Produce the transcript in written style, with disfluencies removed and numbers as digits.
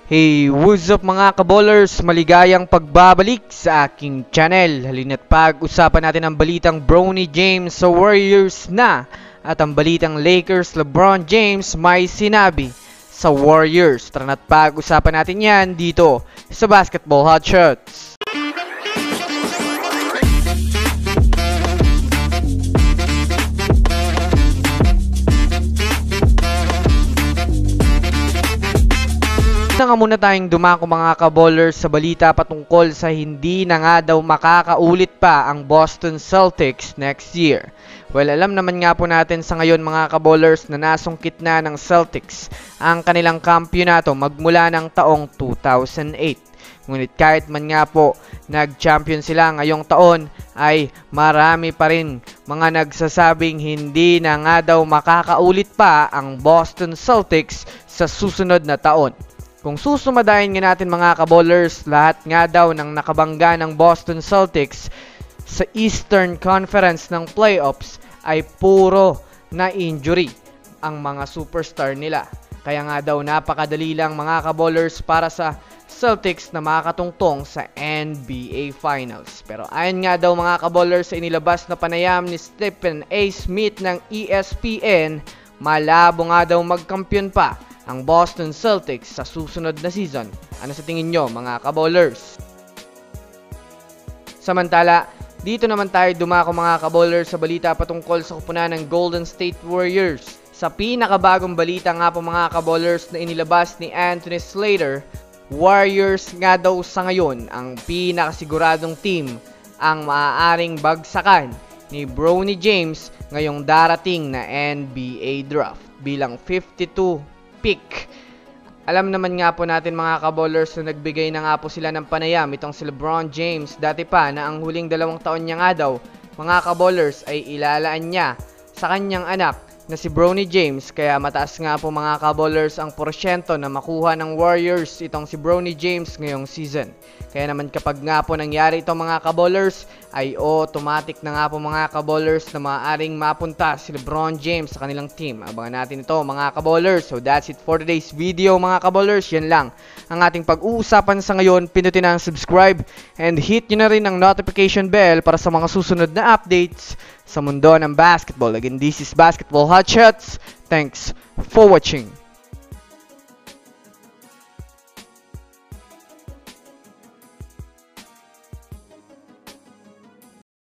Hey, what's up mga kaballers? Maligayang pagbabalik sa aking channel. Halina't pag-usapan natin ang balitang Bronny James sa Warriors na at ang balitang Lakers LeBron James may sinabi sa Warriors. Tara na't pag-usapan natin yan dito sa Basketball Hotshots. Na nga muna tayong dumako mga kaballers sa balita patungkol sa hindi na nga daw makakaulit pa ang Boston Celtics next year. Well, alam naman nga po natin sa ngayon mga kaballers na nasungkit na ng Celtics ang kanilang kampyonato magmula ng taong 2008. Ngunit kahit man nga po nag-champion sila ngayong taon ay marami pa rin mga nagsasabing hindi na nga daw makakaulit pa ang Boston Celtics sa susunod na taon. Kung susumadahin nga natin mga kaballers, lahat nga daw ng nakabangga ng Boston Celtics sa Eastern Conference ng playoffs ay puro na injury ang mga superstar nila. Kaya nga daw napakadali lang mga kaballers para sa Celtics na makakatungtong sa NBA Finals. Pero ayon nga daw mga kaballers sa inilabas na panayam ni Stephen A. Smith ng ESPN, malabo nga daw magkampiyon pa ang Boston Celtics sa susunod na season. Ano sa tingin nyo mga kaballers? Samantala, dito naman tayo dumako mga kaballers sa balita patungkol sa kupunan ng Golden State Warriors. Sa pinakabagong balita nga po mga kaballers na inilabas ni Anthony Slater, Warriors nga daw sa ngayon ang pinakasiguradong team ang maaaring bagsakan ni Bronny James ngayong darating na NBA Draft bilang 52 pick. Alam naman nga po natin mga kaballers na nagbigay na nga po sila ng panayam itong si LeBron James dati pa na ang huling 2 taon niya nga daw mga kaballers ay ilalaan niya sa kanyang anak na si Bronny James, kaya mataas nga po mga kaballers ang porsyento na makuha ng Warriors itong si Bronny James ngayong season. Kaya naman kapag nga po nangyari itong mga kaballers ay automatic na nga po mga kaballers na maaaring mapunta si LeBron James sa kanilang team. Abangan natin ito mga kaballers. So that's it for today's video mga kaballers. Yan lang ang ating pag-uusapan sa ngayon. Pindutin ang subscribe and hit nyo na rin ang notification bell para sa mga susunod na updates sa mundo ng basketball. Again, this is Basketball Hotshots. Thanks for watching.